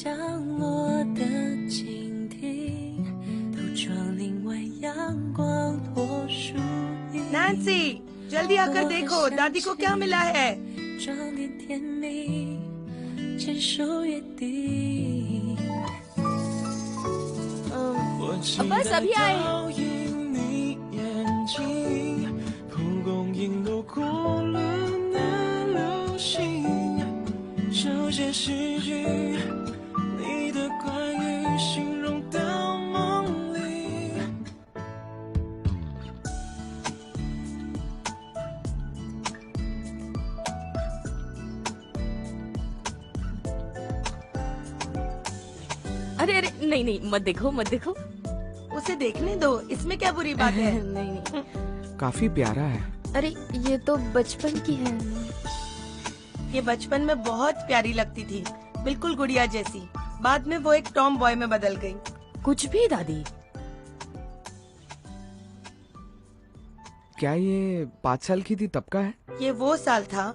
降落的蜻蜓，都装另外阳光落树影。नैन्सी, जल्दी आकर देखो दादी को क्या मिला है। 装点甜蜜，牵手约定。बस अभी आए। अरे अरे नहीं नहीं, मत देखो मत देखो। उसे देखने दो, इसमें क्या बुरी बात है। नहीं नहीं। काफी प्यारा है। अरे ये तो बचपन की है। ये बचपन में बहुत प्यारी लगती थी, बिल्कुल गुड़िया जैसी। बाद में वो एक टॉम बॉय में बदल गई। कुछ भी दादी। क्या ये 5 साल की थी तब का है? ये वो साल था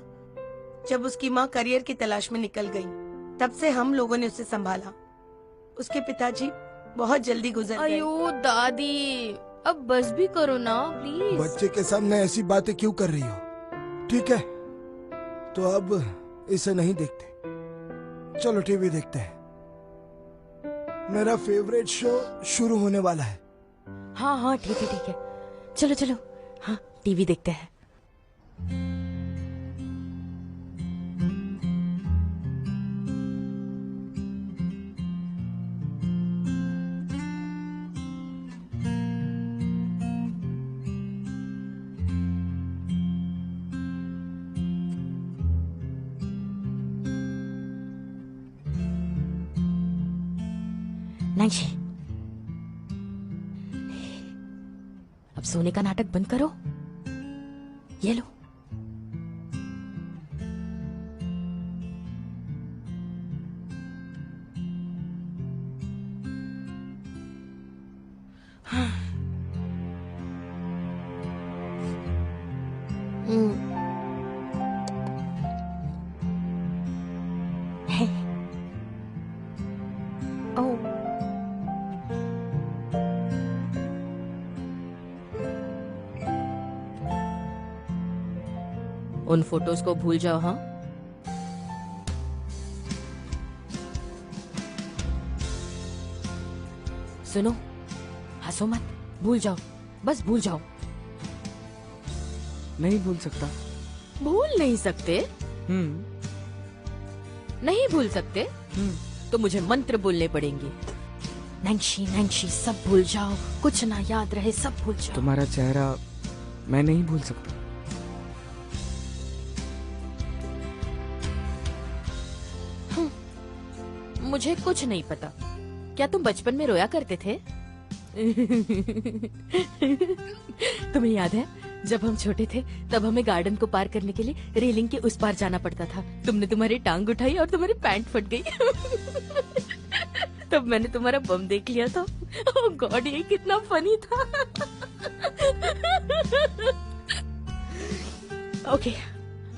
जब उसकी माँ करियर की तलाश में निकल गई। तब से हम लोगों ने उसे संभाला। उसके पिताजी बहुत जल्दी गुजर गए। अयो दादी, अब बस भी करो ना प्लीज। बच्चे के सामने ऐसी बातें क्यों कर रही हो? ठीक है, तो अब इसे नहीं देखते। चलो टीवी देखते हैं। मेरा फेवरेट शो शुरू होने वाला है। हाँ हाँ ठीक है ठीक है, चलो चलो। हाँ टीवी देखते हैं। नैन्सी, अब सोने का नाटक बंद करो। ये लो। हाँ। है। ओह उन फोटोज को भूल जाओ। हाँ सुनो, हंसो मत, भूल जाओ, बस भूल जाओ। नहीं भूल सकता। भूल नहीं सकते? नहीं भूल सकते? तो मुझे मंत्र बोलने पड़ेंगे। नैन्सी नैन्सी सब भूल जाओ, कुछ ना याद रहे, सब भूल जाओ। तुम्हारा चेहरा मैं नहीं भूल सकता। मुझे कुछ नहीं पता। क्या तुम बचपन में रोया करते थे? तुम्हें याद है जब हम छोटे थे तब हमें गार्डन को पार करने के लिए रेलिंग के उस पार जाना पड़ता था। तुमने तुम्हारी टांग उठाई और तुम्हारी पैंट फट गई। तब मैंने तुम्हारा बम देख लिया था। ओह गॉड, ये कितना फनी था। ओके,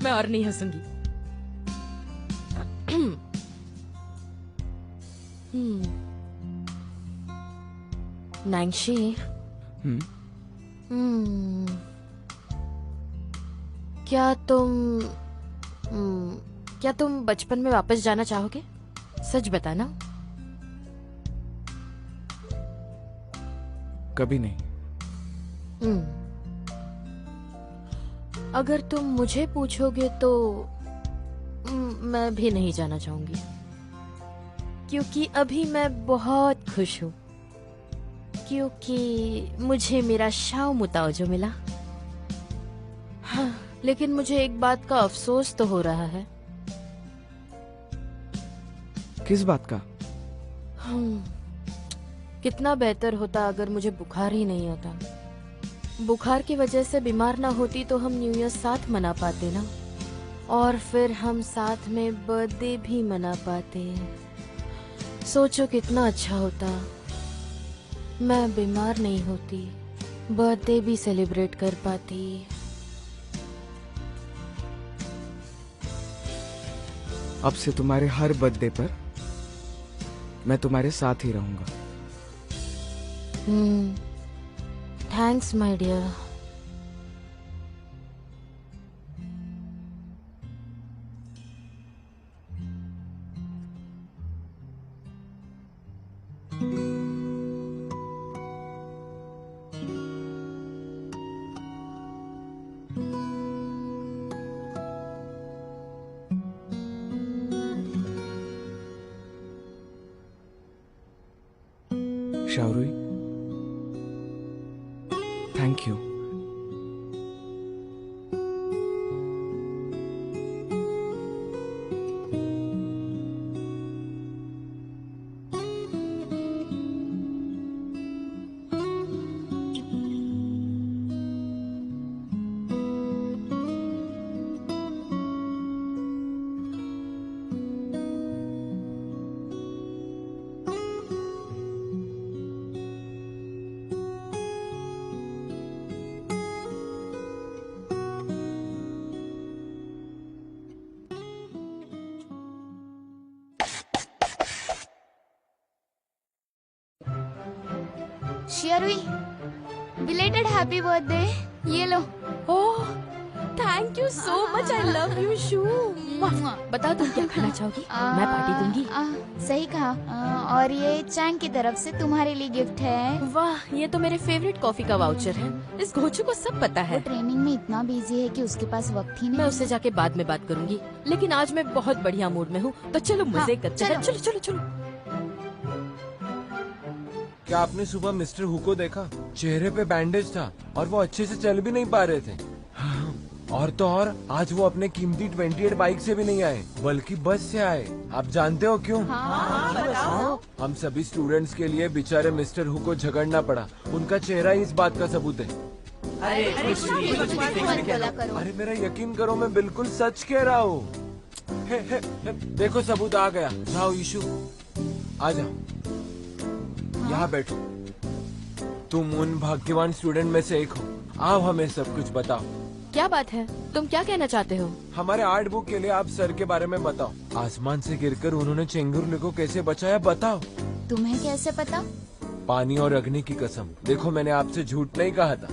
मैं और नहीं हंसूंगी। नैन्सी, क्या तुम बचपन में वापस जाना चाहोगे? सच बताना। कभी नहीं। अगर तुम मुझे पूछोगे तो मैं भी नहीं जाना चाहूंगी, क्योंकि अभी मैं बहुत खुश हूँ, क्योंकि मुझे मेरा शाओ मुताओ जो मिला। हाँ, लेकिन मुझे एक बात का अफसोस तो हो रहा है। किस बात का? कितना बेहतर होता अगर मुझे बुखार ही नहीं होता। बुखार की वजह से बीमार ना होती तो हम न्यू ईयर साथ मना पाते ना, और फिर हम साथ में बर्थडे भी मना पाते। सोचो कितना अच्छा होता। मैं बीमार नहीं होती, बर्थडे भी सेलिब्रेट कर पाती। अब से तुम्हारे हर बर्थडे पर मैं तुम्हारे साथ ही रहूंगा। Thanks my dear. शावरुई, थैंक यू। शियारुई, बिलेटेड हैप्पी बर्थडे। ये लो। Oh thank you so much, I love you शू। बता तुम क्या खाना चाहोगी? मैं पार्टी दूंगी। सही कहा। और ये चैंग की तरफ से तुम्हारे लिए गिफ्ट है। वाह, ये तो मेरे फेवरेट कॉफी का वाउचर है। इस घोचू को सब पता वो है। ट्रेनिंग में इतना बिजी है कि उसके पास वक्त ही नहीं। मैं उससे जाके बाद में बात करूंगी, लेकिन आज मैं बहुत बढ़िया मूड में हूँ, तो चलो मजे करते हैं। चलो चलो चलो। क्या आपने सुबह मिस्टर हु को देखा? चेहरे पे बैंडेज था और वो अच्छे से चल भी नहीं पा रहे थे। और तो और आज वो अपने कीमती 28 बाइक से भी नहीं आए, बल्कि बस से आए। आप जानते हो क्यों? हम सभी स्टूडेंट्स के लिए बेचारे मिस्टर हु को झगड़ना पड़ा। उनका चेहरा ही इस बात का सबूत है। अरे मेरा यकीन करो, मैं बिल्कुल सच कह रहा हूँ। देखो सबूत आ गया। जाओ ईशु, आ जाओ, यहाँ बैठो। तुम उन भाग्यवान स्टूडेंट में से एक हो। आओ हमें सब कुछ बताओ। क्या बात है? तुम क्या कहना चाहते हो? हमारे आर्ट बुक के लिए आप सर के बारे में बताओ। आसमान से गिरकर उन्होंने चेंगुरले को कैसे बचाया, बताओ। तुम्हें कैसे पता? पानी और अग्नि की कसम, देखो मैंने आपसे झूठ नहीं कहा था।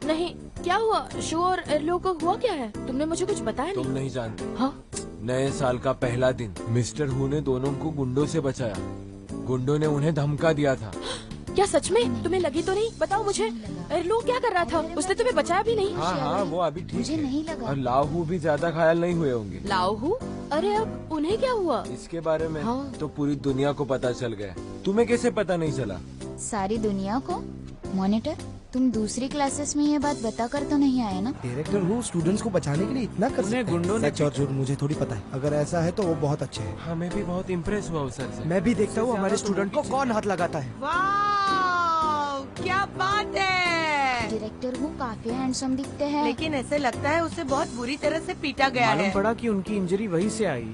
नहीं, क्या हुआ? शू और एर्लो को हुआ क्या है? तुमने मुझे कुछ बताया तुम नहीं। नहीं जानते। हाँ? नए साल का पहला दिन मिस्टर हु ने दोनों को गुंडों से बचाया। गुंडों ने उन्हें धमका दिया था। क्या सच में? तुम्हें लगी तो नहीं? बताओ मुझे। एर्लो क्या कर रहा था? उसने तुम्हें बचाया भी नहीं। हाँ, वो अभी ठीक मुझे है। नहीं लगा। और लाहू भी ज्यादा घायल नहीं हुए होंगे। लाओहू? अरे अब उन्हें क्या हुआ? इसके बारे में हाँ। तो पूरी दुनिया को पता चल गया। तुम्हें कैसे पता नहीं चला? सारी दुनिया को? मॉनिटर, तुम दूसरी क्लासेस में ये बात बताकर तो नहीं आए ना? डायरेक्टर हूँ, स्टूडेंट्स को बचाने के लिए इतना कर सकते हैं। गुंडों ने सच और झूठ मुझे थोड़ी पता है। अगर ऐसा है तो वो बहुत अच्छे हैं। हमें भी बहुत इम्प्रेस हुआ सर से। मैं भी देखता हूँ हमारे स्टूडेंट को कौन हाथ लगाता है। वाह, क्या बात है। डायरेक्टर हूँ काफी हैंडसम दिखते हैं। लेकिन ऐसे लगता है उसे बहुत बुरी तरह से पीटा गया मालूम है। पड़ा कि उनकी इंजरी वहीं से आई।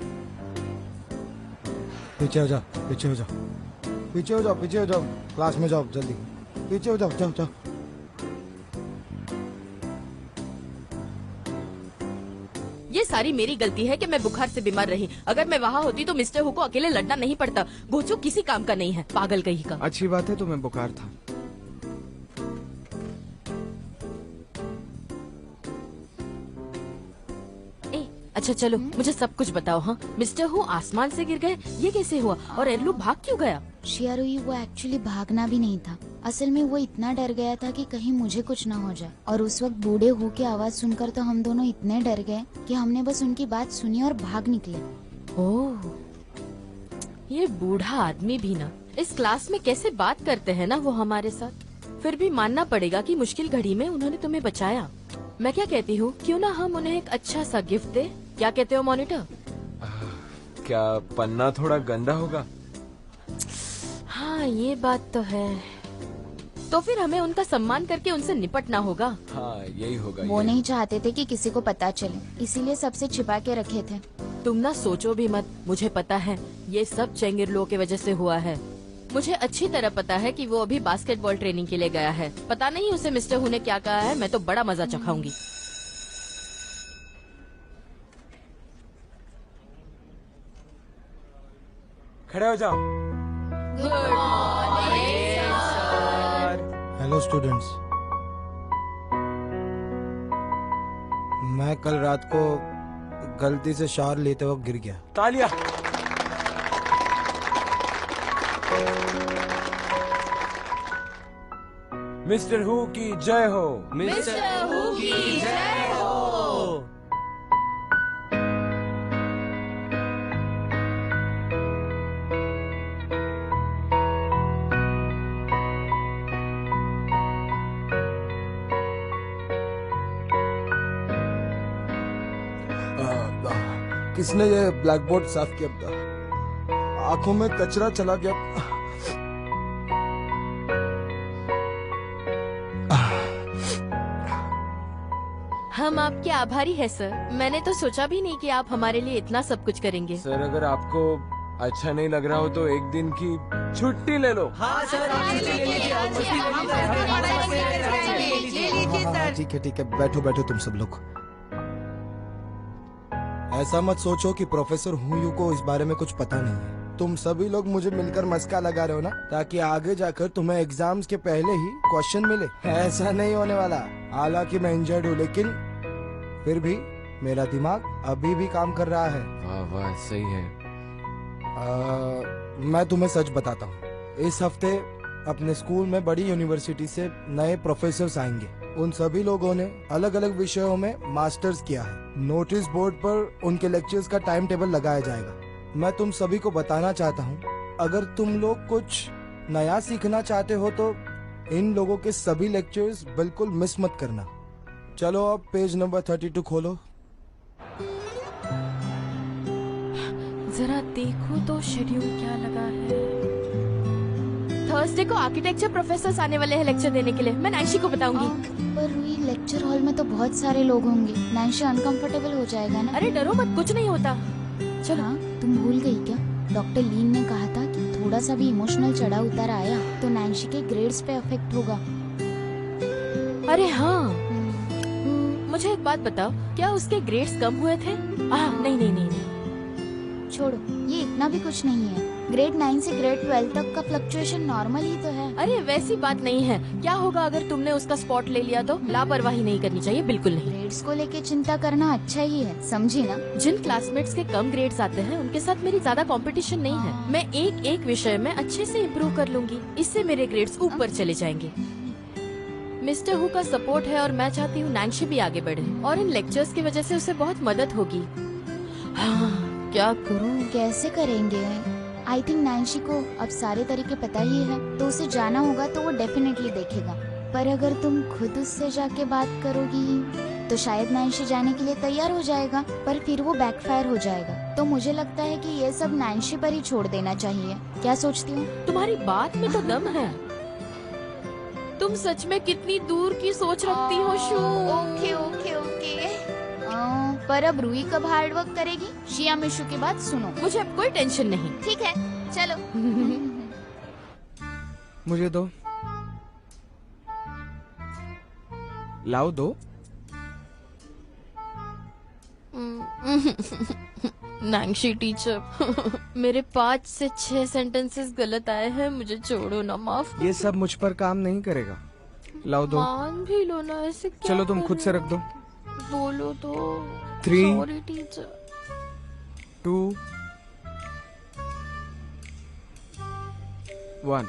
पीछे हो जाओ, पीछे हो जाओ, पीछे हो जाओ, पीछे हो जाओ। क्लास में जाओ, जल्दी पीछे हो जाओ, जाओ जाओ। ये सारी मेरी गलती है कि मैं बुखार से बीमार रही। अगर मैं वहाँ होती तो मिस्टर हु को अकेले लड़ना नहीं पड़ता। घोचू किसी काम का नहीं है, पागल कहीं का। अच्छी बात है, तुम्हें बुखार था। अच्छा चलो, मुझे सब कुछ बताओ। हाँ, मिस्टर हु आसमान से गिर गए, ये कैसे हुआ? और एर्लो भाग क्यों गया? शियारुई, वो एक्चुअली भागना भी नहीं था। असल में वो इतना डर गया था कि कहीं मुझे कुछ ना हो जाए। और उस वक्त बूढ़े हु की आवाज सुनकर तो हम दोनों इतने डर गए कि हमने बस उनकी बात सुनी और भाग निकले। ओह, ये बूढ़ा आदमी भी ना इस क्लास में कैसे बात करते हैं ना वो हमारे साथ। फिर भी मानना पड़ेगा कि मुश्किल घड़ी में उन्होंने तुम्हें बचाया। मैं क्या कहती हूँ, क्यों ना हम उन्हें एक अच्छा सा गिफ्ट दे? क्या कहते हो मॉनिटर? क्या पन्ना थोड़ा गंदा होगा? हाँ, ये बात तो है। तो फिर हमें उनका सम्मान करके उनसे निपटना होगा। हाँ, यही होगा। वो यही। नहीं चाहते थे कि किसी को पता चले, इसीलिए सबसे छिपा के रखे थे। तुम ना सोचो भी मत, मुझे पता है ये सब चेंगिरलो की वजह से हुआ है। मुझे अच्छी तरह पता है कि वो अभी बास्केटबॉल ट्रेनिंग के लिए गया है। पता नहीं उसे मिस्टर हु ने क्या कहा है। मैं तो बड़ा मजा चखाऊंगी। खड़े हो जाओ। हेलो स्टूडेंट्स, मैं कल रात को गलती से शावर लेते वक्त गिर गया। तालियां। मिस्टर हु की जय हो। मिस्टर हु की जय हो। किसने ये ब्लैक बोर्ड साफ किया था? आंखों में कचरा चला गया। हम आपके आभारी हैं सर। मैंने तो सोचा भी नहीं कि आप हमारे लिए इतना सब कुछ करेंगे। सर अगर आपको अच्छा नहीं लग रहा हो तो एक दिन की छुट्टी ले लो। हाँ सर, ठीक है, बैठो बैठो तुम सब लोग। ऐसा मत सोचो कि प्रोफेसर हुयू को इस बारे में कुछ पता नहीं है। तुम सभी लोग मुझे मिलकर मस्का लगा रहे हो ना, ताकि आगे जाकर तुम्हें एग्जाम्स के पहले ही क्वेश्चन मिले। ऐसा नहीं होने वाला। हालांकि मैं इंजर्ड हूँ, लेकिन फिर भी मेरा दिमाग अभी भी काम कर रहा है। वाह वाह, सही है। मैं तुम्हें सच बताता हूँ, इस हफ्ते अपने स्कूल में बड़ी यूनिवर्सिटी से नए प्रोफेसर्स आएंगे। उन सभी लोगों ने अलग अलग विषयों में मास्टर्स किया है। नोटिस बोर्ड पर उनके लेक्चर्स का टाइम टेबल लगाया जाएगा। मैं तुम सभी को बताना चाहता हूँ, अगर तुम लोग कुछ नया सीखना चाहते हो तो इन लोगों के सभी लेक्चर्स बिल्कुल मिस मत करना। चलो अब पेज नंबर 32 खोलो। जरा देखो तो शेड्यूल क्या लगा है। थर्सडे को आर्किटेक्चर प्रोफेसर्स आने वाले हैं लेक्चर देने के लिए। मैं नैन्सी को बताऊंगी। पर रूही, लेक्चर हॉल में तो बहुत सारे लोग होंगे, नैन्सी अनकंफर्टेबल हो जाएगा ना। अरे डरो मत, कुछ नहीं होता। चलो। हाँ, तुम भूल गई क्या? डॉक्टर लीन ने कहा था कि थोड़ा सा भी इमोशनल चढ़ाव उतार आया तो नैन्सी के ग्रेड्स पे अफेक्ट होगा। अरे हाँ, मुझे एक बात बताओ, क्या उसके ग्रेड्स कम हुए थे? नहीं। छोड़ो, ये इतना भी कुछ नहीं है। ग्रेड 9 से ग्रेड 12 तक का फ्लक्चुएशन नॉर्मल ही तो है। अरे वैसी बात नहीं है। क्या होगा अगर तुमने उसका स्पॉट ले लिया तो? लापरवाही नहीं करनी चाहिए, बिल्कुल नहीं। ग्रेड्स को लेके चिंता करना अच्छा ही है, समझी ना? जिन क्लासमेट्स के कम ग्रेड्स आते हैं उनके साथ मेरी ज्यादा कंपटीशन नहीं है। मैं एक एक विषय में अच्छे से इम्प्रूव कर लूंगी, इससे मेरे ग्रेड्स ऊपर चले जाएंगे। मिस्टर हु का सपोर्ट है और मैं चाहती हूँ नैन्सी भी आगे बढ़े, और इन लेक्चर्स की वजह से उसे बहुत मदद होगी। क्या करूँ? कैसे करेंगे? आई थिंक नैन्सी को अब सारे तरीके पता ही है, तो उसे जाना होगा तो वो डेफिनेटली देखेगा। पर अगर तुम खुद उससे जाके बात करोगी तो शायद नैन्सी जाने के लिए तैयार हो जाएगा, पर फिर वो बैकफायर हो जाएगा। तो मुझे लगता है कि ये सब नैन्सी पर ही छोड़ देना चाहिए। क्या सोचती हूँ? तुम्हारी बात में तो दम है। तुम सच में कितनी दूर की सोच रखती हो शू। ओके। पर अब रूही कब हार्ड वर्क करेगी? शिया मिशु की बात सुनो। मुझे अब कोई टेंशन नहीं। ठीक है, चलो। मुझे दो। लाओ दो। नैन्सी टीचर, मेरे 5 से 6 सेंटेंसेस गलत आए हैं, मुझे छोड़ो ना, माफ। ये सब मुझ पर काम नहीं करेगा। लाओ दो। मान भी लो ना, ऐसे क्या? चलो तुम खुद से रख दो। बोलो तो। 3 सॉरी टीचर। 2 1।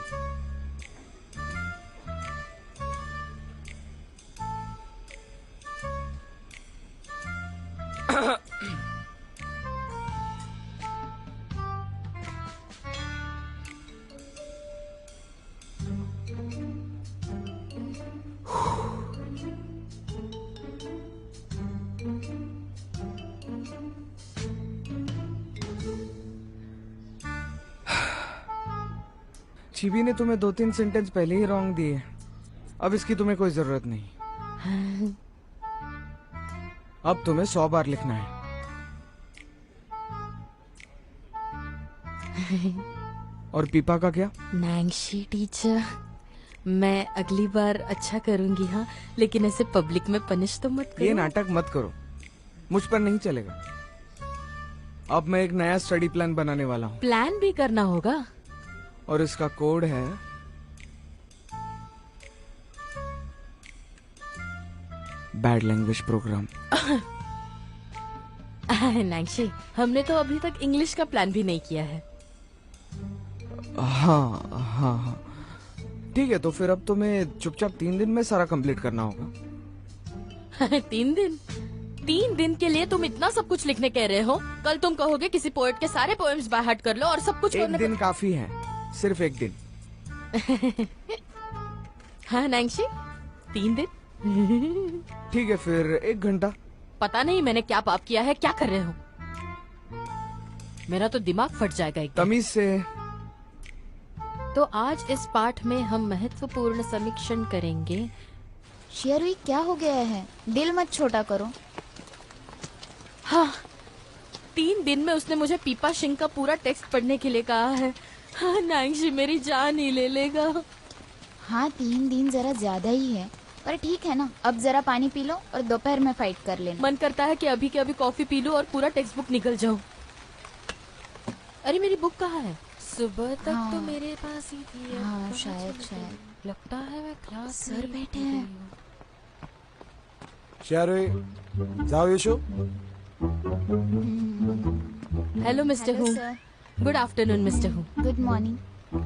चिबी ने तुम्हें 2-3 सेंटेंस पहले ही रॉन्ग दिए, अब इसकी तुम्हें कोई जरूरत नहीं। अब तुम्हें 100 बार लिखना है। और पीपा का क्या? नैन्सी टीचर, मैं अगली बार अच्छा करूंगी। हाँ, लेकिन ऐसे पब्लिक में पनिश तो मत करो। ये नाटक मत करो, मुझ पर नहीं चलेगा। अब मैं एक नया स्टडी प्लान बनाने वाला हूँ। प्लान भी करना होगा? और इसका कोड है बैड लैंग्वेज प्रोग्राम। नांगशी, हमने तो अभी तक इंग्लिश का प्लान भी नहीं किया है। हाँ हाँ हाँ, ठीक है। तो फिर अब तुम्हें चुपचाप 3 दिन में सारा कंप्लीट करना होगा। 3 दिन? 3 दिन के लिए तुम इतना सब कुछ लिखने कह रहे हो? कल तुम कहोगे किसी पोएट के सारे पोएम्स बाय हार्ट कर लो और सब कुछ एक करने दिन काफी है, सिर्फ एक दिन। हाँ नांगशी, 3 दिन? ठीक है, फिर 1 घंटा। पता नहीं मैंने क्या पाप किया है, क्या कर रहे हो? मेरा तो दिमाग फट जाएगा एकदम। तमीज से। तो आज इस पाठ में हम महत्वपूर्ण समीक्षण करेंगे। शेरुई, क्या हो गया है? दिल मत छोटा करो। हाँ, 3 दिन में उसने मुझे पीपा सिंह का पूरा टेक्स्ट पढ़ने के लिए कहा है। हाँ, नांगशी मेरी जान ही ले लेगा। हाँ, 3 दिन जरा ज्यादा ही है, पर ठीक है ना। अब जरा पानी पी लो और दोपहर में फाइट कर लेना। मन करता है कि अभी के अभी कॉफी पी लूं और पूरा टेक्स्ट बुक निकल जाऊं। अरे मेरी बुक कहाँ है? सुबह तक हाँ। तो मेरे पास ही थी। हाँ, शायद। लगता है मैं क्लास सर बैठे हैं। शेरुई, जाओ Yashu. Hello mister Hu. Sir, good afternoon mister Hu. Good morning.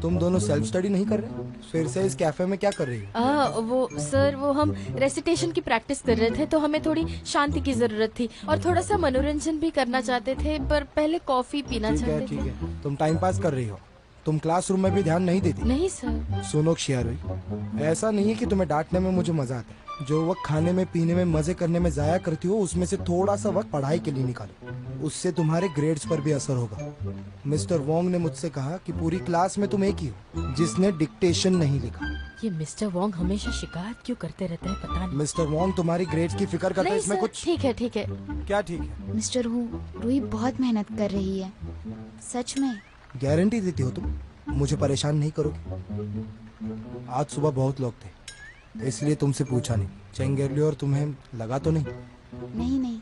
तुम दोनों सेल्फ स्टडी नहीं कर रहे? फिर से इस कैफे में क्या कर रही हो? वो सर, वो हम रेसिटेशन की प्रैक्टिस कर रहे थे, तो हमें थोड़ी शांति की जरूरत थी और थोड़ा सा मनोरंजन भी करना चाहते थे, पर पहले कॉफी पीना चाहते ठीक थे। है, तुम टाइम पास कर रही हो। तुम क्लासरूम में भी ध्यान नहीं देती। नहीं सर। सुनो शेरुई, ऐसा नहीं है कि तुम्हें डांटने में मुझे मजा आता है। जो वक्त खाने में, पीने में, मजे करने में जाया करती हो, उसमें से थोड़ा सा वक्त पढ़ाई के लिए निकालो। उससे तुम्हारे ग्रेड्स पर भी असर होगा। मिस्टर वोंग ने मुझसे कहा कि पूरी क्लास में तुम एक ही हो जिसने डिक्टेशन नहीं लिखा। ये मिस्टर वोंग हमेशा शिकायत क्यों करते रहते हैं, पता नहीं। मिस्टर वोंग तुम्हारी ग्रेड्स की फिक्र करता है, नहीं इसमें सर, कुछ? ठीक है ठीक है। क्या ठीक है? मिस्टर हु, रूही बहुत मेहनत कर रही है, सच में। गारंटी देती हो तुम? मुझे परेशान नहीं करोगे? आज सुबह बहुत लोग थे, इसलिए तुमसे पूछा नहीं। चेंगेरली और तुम्हें लगा तो नहीं? नहीं।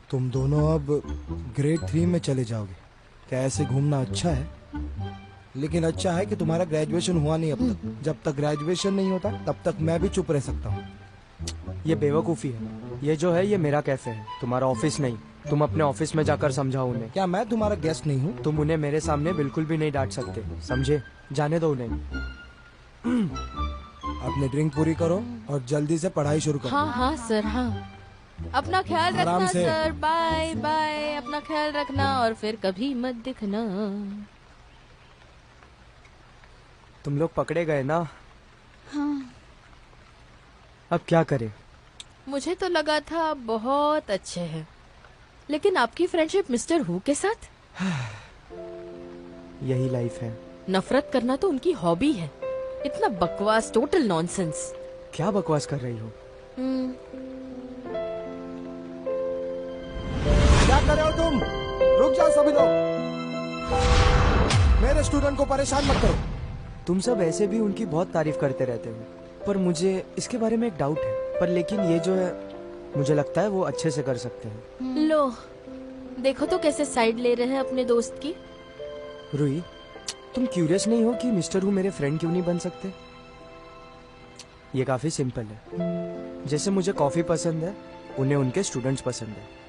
तुम दोनों अब ग्रेड 3 में चले जाओगे। क्या ऐसे घूमना अच्छा है? लेकिन अच्छा है कि तुम्हारा ग्रेजुएशन हुआ नहीं अब तक। जब तक ग्रेजुएशन नहीं होता तब तक मैं भी चुप रह सकता हूँ। ये बेवकूफी है। ये जो है ये मेरा कैफे है, तुम्हारा ऑफिस नहीं। तुम अपने ऑफिस में जाकर समझाओ उन्हें। क्या मैं तुम्हारा गेस्ट नहीं हूँ? तुम उन्हें मेरे सामने बिल्कुल भी नहीं डांट सकते, समझे? जाने दो उन्हें। अपनी ड्रिंक पूरी करो और जल्दी से पढ़ाई शुरू करो। हाँ हाँ सर, हाँ। अपना ख्याल आराम रखना से। सर। Bye bye. अपना ख्याल रखना और फिर कभी मत दिखना। तुम लोग पकड़े गए ना? हाँ। अब क्या करें? मुझे तो लगा था बहुत अच्छे हैं, लेकिन आपकी फ्रेंडशिप मिस्टर हु के साथ? यही लाइफ है। नफरत करना तो उनकी हॉबी है। इतना बकवास, टोटल नॉनसेंस। क्या बकवास कर रही हो? क्या कर रहे हो तुम? रुक जाओ सभी लोग। मेरे स्टूडेंट को परेशान मत करो। तुम सब ऐसे भी उनकी बहुत तारीफ करते रहते हो, पर मुझे इसके बारे में एक डाउट है। पर लेकिन ये जो है, मुझे लगता है वो अच्छे से कर सकते हैं। लो देखो तो कैसे साइड ले रहे हैं अपने दोस्त की। रूही, तुम क्यूरियस नहीं हो कि मिस्टर हु मेरे फ्रेंड क्यों नहीं बन सकते? ये काफी सिंपल है। जैसे मुझे कॉफी पसंद है, उन्हें उनके स्टूडेंट्स पसंद है।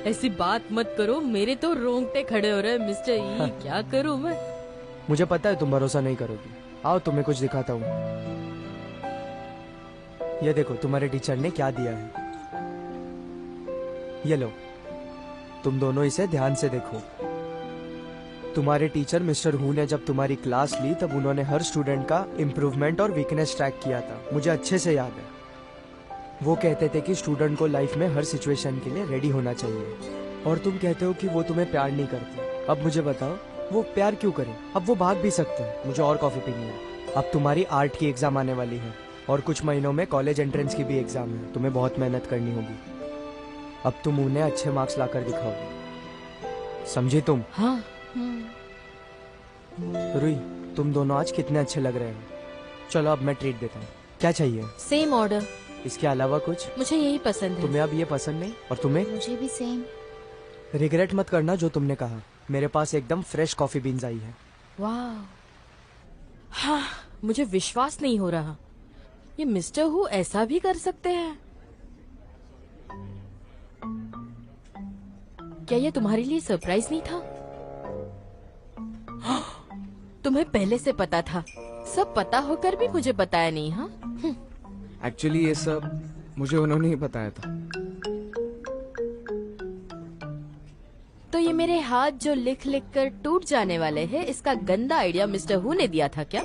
ऐसी बात मत करो, मेरे तो रोंगटे खड़े हो रहे हैं मिस्टर ई। क्या करूं मैं? मुझे पता है तुम भरोसा नहीं करोगी। आओ तुम्हें कुछ दिखाता हूँ। ये देखो तुम्हारे टीचर ने क्या दिया है। ये लो, तुम दोनों इसे ध्यान से देखो। तुम्हारे टीचर मिस्टर हु ने जब तुम्हारी क्लास ली तब उन्होंने हर स्टूडेंट का इम्प्रूवमेंट और वीकनेस ट्रैक किया था। मुझे अच्छे से याद है। वो कहते थे कि स्टूडेंट को लाइफ में हर सिचुएशन के लिए रेडी होना चाहिए। और तुम कहते हो कि वो तुम्हें प्यार नहीं करते। अब मुझे बताओ वो प्यार क्यों करें? अब वो भाग भी सकते हैं। मुझे और कॉफी पीनी है। अब तुम्हारी आर्ट की एग्जाम आने वाली है और कुछ महीनों में कॉलेज एंट्रेंस की भी एग्जाम है। तुम्हें बहुत मेहनत करनी होगी। अब तुम उन्हें अच्छे मार्क्स लाकर दिखाओगे, समझी तुम? हाँ। रूही, तुम दोनों आज कितने अच्छे लग रहे हो। चलो अब मैं ट्रीट देता हूँ। क्या चाहिए? Same order. इसके अलावा कुछ? मुझे यही पसंद है। तुम्हें अब ये पसंद नहीं? और तुम्हें? मुझे भी सेम। रिग्रेट मत करना जो तुमने कहा। मेरे पास एकदम फ्रेश कॉफी बीन्स आई है। वाह, हाँ, मुझे विश्वास नहीं हो रहा। ये मिस्टर हु ऐसा भी कर सकते हैं? क्या ये तुम्हारे लिए सरप्राइज नहीं था? तुम्हें पहले से पता था। सब पता होकर भी मुझे बताया नहीं। हाँ, एक्चुअली ये सब मुझे उन्होंने ही बताया था। तो ये मेरे हाथ जो लिख लिख कर टूट जाने वाले हैं, इसका गंदा आइडिया मिस्टर हु ने दिया था क्या?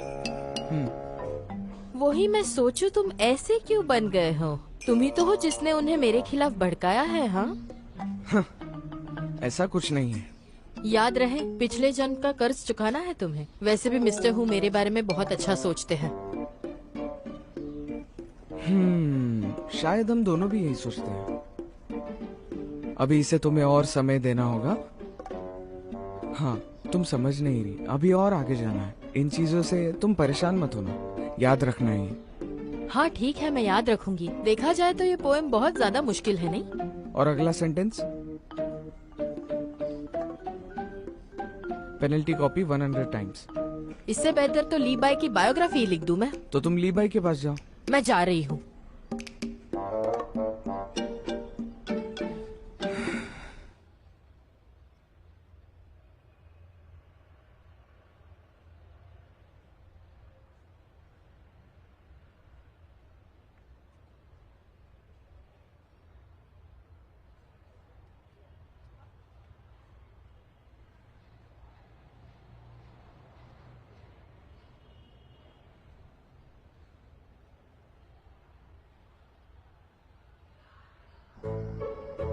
वही मैं सोचूं, तुम ऐसे क्यों बन गए हो? तुम ही तो हो जिसने उन्हें मेरे खिलाफ भड़काया है। हाँ, ऐसा कुछ नहीं है। याद रहे, पिछले जन्म का कर्ज चुकाना है तुम्हें। वैसे भी मिस्टर हु मेरे बारे में बहुत अच्छा सोचते हैं। शायद हम दोनों भी यही सोचते हैं। अभी इसे तुम्हें और समय देना होगा। हाँ, तुम समझ नहीं रही, अभी और आगे जाना है। इन चीजों से तुम परेशान मत होना, याद रखना ही। हाँ ठीक है, मैं याद रखूंगी। देखा जाए तो ये पोएम बहुत ज्यादा मुश्किल है, नहीं? और अगला सेंटेंस, पेनल्टी कॉपी 100 टाइम्स। इससे बेहतर तो ली बाई की बायोग्राफी लिख दूं मैं। तो तुम ली बाई के पास जाओ। मैं जा रही हूँ।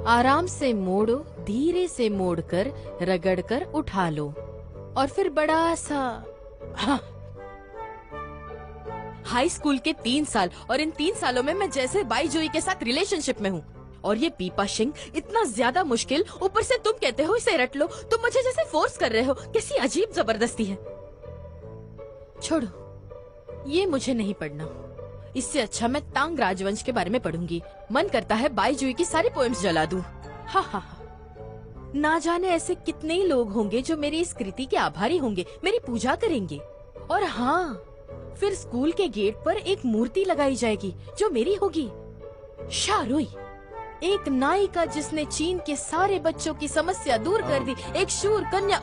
आराम से मोड़ो, धीरे से मोड़कर रगड़कर उठा लो और फिर बड़ा सा। हाँ। हाई स्कूल के 3 साल, और इन 3 सालों में मैं जैसे बाई जोई के साथ रिलेशनशिप में हूँ। और ये पीपा शिंग इतना ज्यादा मुश्किल, ऊपर से तुम कहते हो इसे रट लो। तुम मुझे जैसे फोर्स कर रहे हो। कैसी अजीब जबरदस्ती है। छोड़ो, ये मुझे नहीं पढ़ना। इससे अच्छा मैं तांग राजवंश के बारे में पढ़ूंगी। मन करता है बाई जुई की सारी पोएम्स जला दूं। हा हा हा। ना जाने ऐसे कितने ही लोग होंगे जो मेरी इस कृति के आभारी होंगे, मेरी पूजा करेंगे। और हाँ, फिर स्कूल के गेट पर एक मूर्ति लगाई जाएगी जो मेरी होगी। शारुई, एक नायिका जिसने चीन के सारे बच्चों की समस्या दूर कर दी। एक शूर कन्या।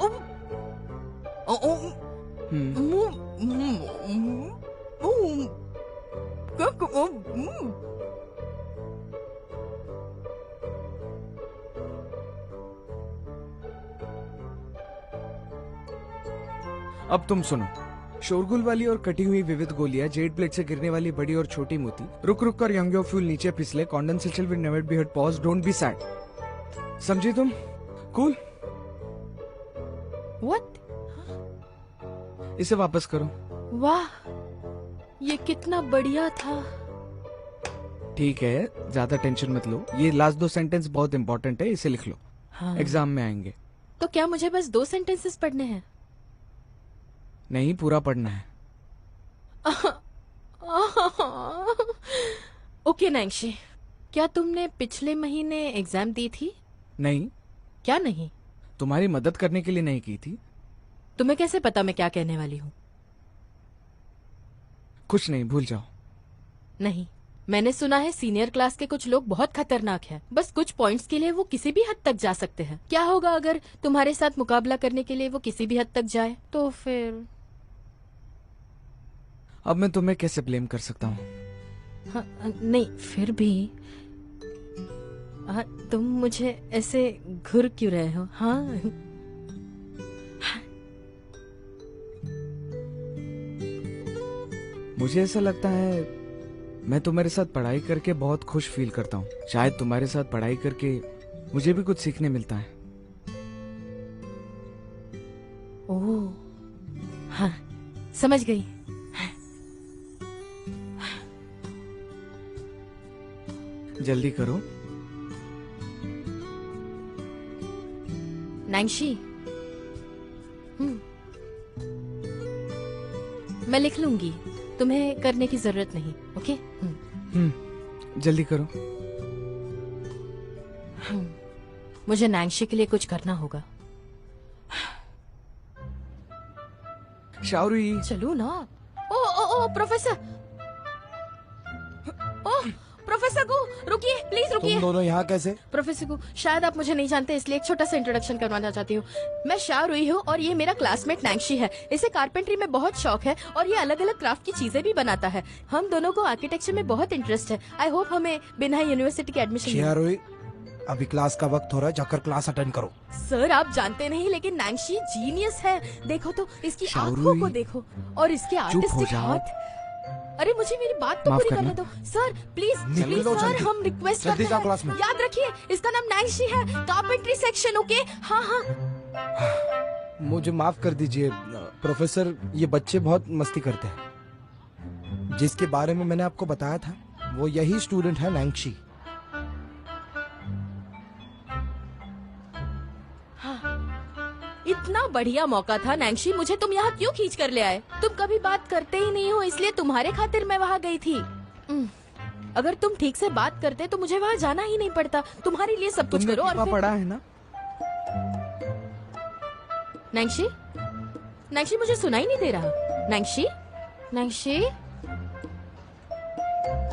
अब तुम सुनो। शोरगुल वाली और कटी हुई विविध गोलियां, जेड प्लेट से गिरने वाली बड़ी और छोटी मोती, रुक रुक कर यंग फ्यूल नीचे फिसले, condensation will never be hurt, pause, don't be sad. समझी तुम? कूल? व्हाट? इसे वापस करो। वाह, ये कितना बढ़िया था। ठीक है, ज्यादा टेंशन मत लो। ये लास्ट 2 सेंटेंस बहुत इंपॉर्टेंट है, इसे लिख लो। हाँ। एग्जाम में आएंगे। तो क्या मुझे बस 2 सेंटेंसेस पढ़ने हैं? नहीं, पूरा पढ़ना है। ओके नैंशी, क्या तुमने पिछले महीने एग्जाम दी थी? नहीं। क्या नहीं? तुम्हारी मदद करने के लिए नहीं की थी। तुम्हें कैसे पता मैं क्या कहने वाली हूँ? कुछ नहीं, भूल जाओ। नहीं, मैंने सुना है सीनियर क्लास के कुछ लोग बहुत खतरनाक हैं। बस कुछ पॉइंट्स के लिए वो किसी भी हद तक जा सकते हैं। क्या होगा अगर तुम्हारे साथ मुकाबला करने के लिए वो किसी भी हद तक जाए? तो फिर अब मैं तुम्हें कैसे ब्लेम कर सकता हूँ? हाँ, नहीं, फिर भी तुम मुझे ऐसे घूर क्यों रहे हो? हाँ, मुझे ऐसा लगता है मैं तुम्हारे साथ पढ़ाई करके बहुत खुश फील करता हूँ। शायद तुम्हारे साथ पढ़ाई करके मुझे भी कुछ सीखने मिलता है। ओह, हाँ, समझ गई। जल्दी करो। नैंशी, मैं लिख लूंगी, तुम्हें करने की जरूरत नहीं। ओके? जल्दी करो। मुझे नैंशी के लिए कुछ करना होगा। शाओरुई, चलो ना। ओ ओ ओ प्रोफेसर, ओ प्रोफेसर को रुकिए, प्लीज रुकिए। तुम दोनों यहाँ कैसे? प्रोफेसर को शायद आप मुझे नहीं जानते, इसलिए एक छोटा सा इंट्रोडक्शन करवाना चाहती हूँ। मैं शाओरुई हूँ और ये मेरा क्लासमेट नैंशी है। इसे कारपेंट्री में बहुत शौक है और ये अलग अलग क्राफ्ट की चीजें भी बनाता है। हम दोनों को आर्किटेक्चर में बहुत इंटरेस्ट है। आई होप हमें बिना यूनिवर्सिटी के एडमिशन। शाओरुई, अभी क्लास का वक्त हो रहा है, जाकर क्लास अटेंड करो। सर आप जानते नहीं, लेकिन नैंशी जीनियस है। देखो तो इसकी शाओरुई, आंखों को देखो और इसके चुप हो आर्टिस्टिक जाओ। हाथ। अरे मुझे मेरी बात तो माफ पूरी करने करना। दो सर, प्लीज निकलो प्लीज सर, जल्दी। हम रिक्वेस्ट जल्दी करते जाओ हैं। क्लास में। याद रखिए इसका नाम नैंशी है, कारपेंट्री सेक्शन। ओके? हाँ हाँ। मुझे माफ कर दीजिए प्रोफेसर, ये बच्चे बहुत मस्ती करते हैं। जिसके बारे में मैंने आपको बताया था वो यही स्टूडेंट है, नैंशी। इतना बढ़िया मौका था नैंशी, मुझे तुम यहाँ क्यों खींच कर ले आए? तुम कभी बात करते ही नहीं हो, इसलिए तुम्हारे खातिर मैं वहाँ गई थी। अगर तुम ठीक से बात करते तो मुझे वहाँ जाना ही नहीं पड़ता। तुम्हारे लिए सब कुछ तुमने करो और पीपा फिर... पढ़ा है ना? नैंशी, नैंशी मुझे सुनाई नहीं दे रहा। नैंशी, नैंशी।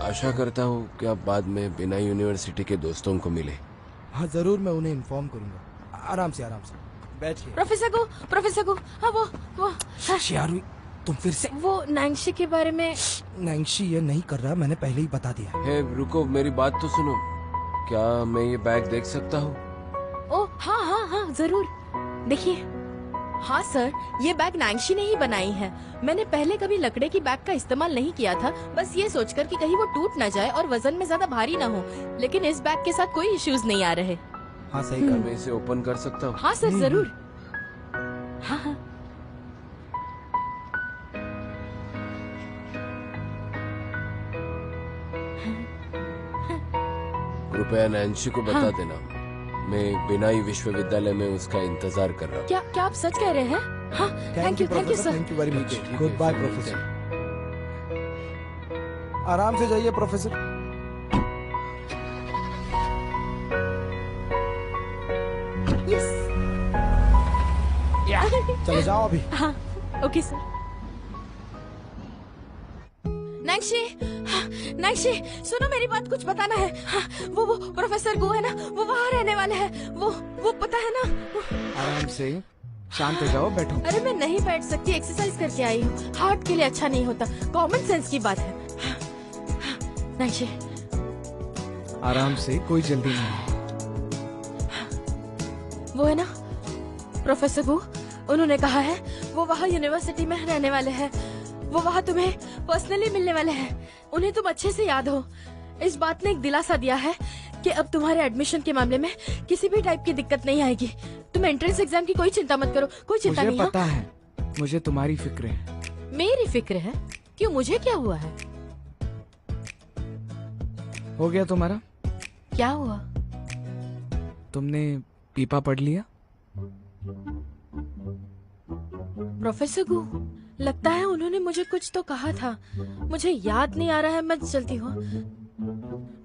आशा करता हूँ कि आप बाद में बिना यूनिवर्सिटी के दोस्तों को मिले। हाँ जरूर, मैं उन्हें इन्फॉर्म करूंगा। आराम से बैठिए। प्रोफेसर को हाँ वो शाओरुई, तुम फिर से वो नैंशी के बारे में। नैंशी ये नहीं कर रहा, मैंने पहले ही बता दिया। हे रुको, मेरी बात तो सुनो। क्या मैं ये बैग देख सकता हूँ? ओ हाँ हाँ हाँ जरूर, देखिए। हाँ सर, ये बैग नैंशी ने ही बनाई है। मैंने पहले कभी लकड़े की बैग का इस्तेमाल नहीं किया था, बस ये सोचकर कि कहीं वो टूट ना जाए और वजन में ज्यादा भारी ना हो। लेकिन इस बैग के साथ कोई इश्यूज नहीं आ रहे। हाँ सही कर। मैं इसे ओपन कर सकता हूँ? हाँ सर जरूर। हाँ हाँ। कृपया नैंशी को बता देना, मैं बिनाई विश्वविद्यालय में उसका इंतजार कर रहा हूँ। क्या आप सच कह रहे हैं? हाँ thank you sir. Thank you very much. ठीक है, गुड बाय फिर मिलते प्रोफेसर। आराम से जाइए प्रोफेसर। यस। चले जाओ अभी। हाँ ओके सर। नैंशी, नैंशी सुनो, मेरी बात कुछ बताना है। हाँ, वो प्रोफेसर गो है ना, वो वहाँ रहने वाले हैं। वो पता है ना? आराम से, शांत हो जाओ, बैठो। अरे मैं नहीं बैठ सकती, एक्सरसाइज करके आई हूँ। हार्ट के लिए अच्छा नहीं होता, कॉमन सेंस की बात है। नैंशी, आराम से, कोई जल्दी नहीं। वो है ना प्रोफेसर गो, उन्होंने कहा है वो वहाँ यूनिवर्सिटी में रहने वाले हैं। वो वहाँ तुम्हें पर्सनली मिलने वाले हैं। उन्हें तुम अच्छे से याद हो। इस बात ने एक दिलासा दिया है कि अब तुम्हारे एडमिशन के मामले में किसी भी टाइप की दिक्कत नहीं आएगी। तुम एंट्रेंस एग्जाम की कोई चिंता मत करो, कोई चिंता मुझे नहीं। पता है, मुझे तुम्हारी फिक्र है। मेरी फिक्र है? क्यों, मुझे क्या हुआ है? हो गया तुम्हारा? क्या हुआ? तुमने पीपा पढ़ लिया? प्रोफेसर गु, लगता है उन्होंने मुझे कुछ तो कहा था, मुझे याद नहीं आ रहा है। मैं चलती हूँ।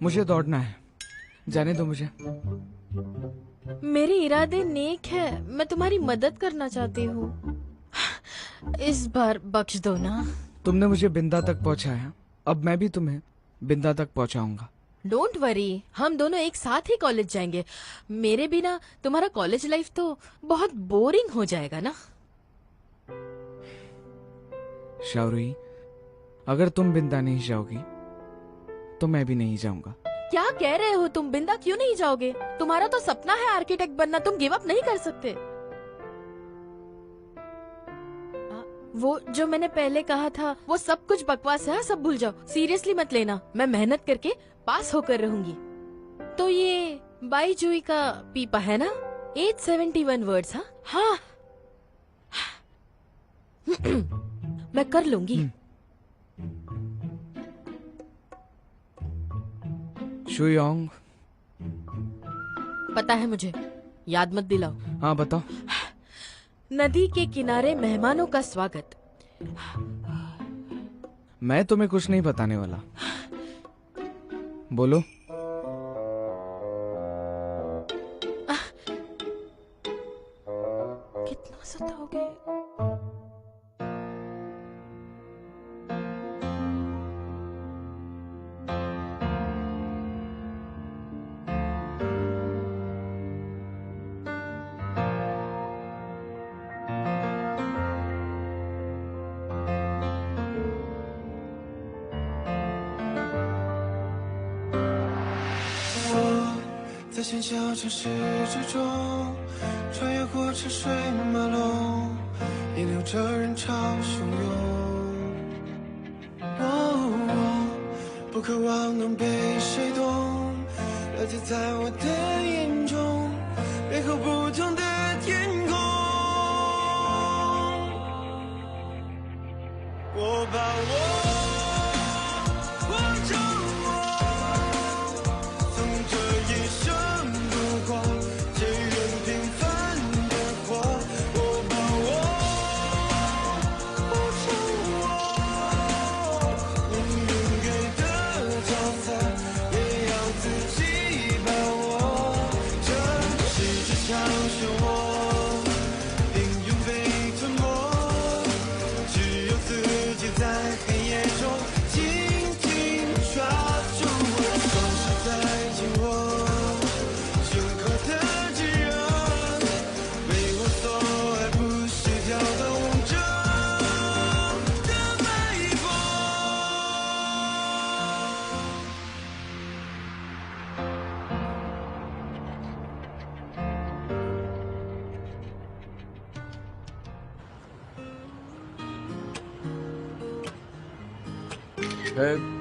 मुझे दौड़ना है, जाने दो मुझे। मेरे इरादे नेक है, मैं तुम्हारी मदद करना चाहती हूँ। इस बार बख्श दो ना। तुमने मुझे बिंदा तक पहुंचाया, अब मैं भी तुम्हें बिंदा तक पहुंचाऊंगा। डोंट वरी, हम दोनों एक साथ ही कॉलेज जाएंगे। मेरे बिना तुम्हारा कॉलेज लाइफ तो बहुत बोरिंग हो जाएगा ना। शाओरुई, अगर तुम बिंदा नहीं जाओगी तो मैं भी नहीं जाऊंगा। क्या कह रहे हो तुम? बिंदा क्यों नहीं जाओगे? तुम्हारा तो सपना है आर्किटेक्ट बनना, तुम गिव अप नहीं कर सकते। वो जो मैंने पहले कहा था वो सब कुछ बकवास है, सब भूल जाओ। सीरियसली मत लेना, मैं मेहनत करके पास होकर रहूंगी। तो ये बाई जुई का पीपा है ना? 871 वर्ड्स। हाँ मैं कर लूंगी। शुयोंग, पता है मुझे, याद मत दिलाओ। हाँ बताओ। नदी के किनारे मेहमानों का स्वागत। मैं तुम्हें कुछ नहीं बताने वाला, बोलो। सुताओगे?在喧嚣城市之中，穿越过车水马龙，引流着人潮汹涌。不渴望能被谁懂，了解在我的眼中，背后不同的天空。我把我。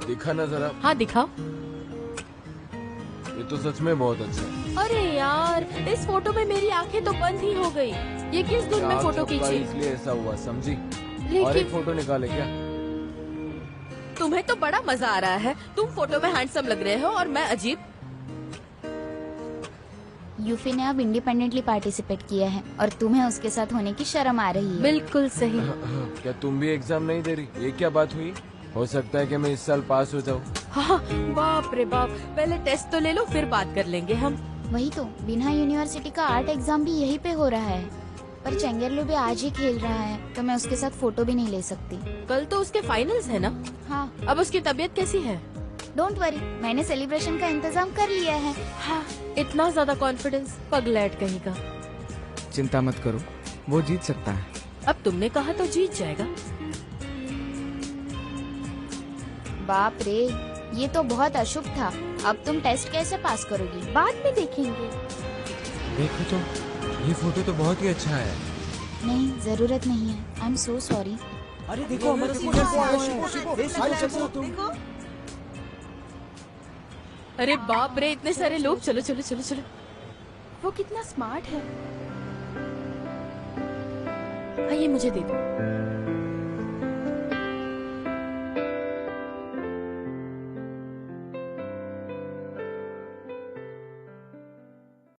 दिखा ना जरा। हाँ दिखाओ। ये तो सच में बहुत अच्छा है। अरे यार, इस फोटो में मेरी आंखें तो बंद ही हो गई। ये किस धुन में फोटो खींची? इसलिए ऐसा हुआ, समझी? लेकिन और एक फोटो निकाले क्या? तुम्हें तो बड़ा मजा आ रहा है। तुम फोटो में हैंडसम लग रहे हो और मैं अजीब। यूफी ने अब इंडिपेंडेंटली पार्टिसिपेट किया है और तुम्हें उसके साथ होने की शर्म आ रही है। बिल्कुल सही। क्या तुम भी एग्जाम नहीं दे रही? ये क्या बात हुई? हो सकता है कि मैं इस साल पास हो जाऊँ। हाँ, बाप रे बाप। पहले टेस्ट तो ले लो, फिर बात कर लेंगे हम। वही तो, बिना यूनिवर्सिटी का आर्ट एग्जाम भी यहीं पे हो रहा है। पर चेंगेरलू भी आज ही खेल रहा है, तो मैं उसके साथ फोटो भी नहीं ले सकती। कल तो उसके फाइनल्स है ना? हाँ। अब उसकी तबीयत कैसी है? डोंट वरी, मैंने सेलिब्रेशन का इंतजाम कर लिया है। हाँ, इतना ज्यादा कॉन्फिडेंस, पगलैट कहीं का। चिंता मत करो, वो जीत सकता है। अब तुमने कहा तो जीत जाएगा। बाप रे, ये तो बहुत अशुभ था। अब तुम टेस्ट कैसे पास करोगी? बाद में देखेंगे। देखो तो, ये फोटो तो बहुत ही अच्छा है। नहीं, जरूरत नहीं है। I am so sorry. अरे देखो, हमारे देखो। अरे बाप रे, इतने सारे लोग। चलो चलो चलो चलो। वो कितना स्मार्ट है। हाँ, ये मुझे दे दो।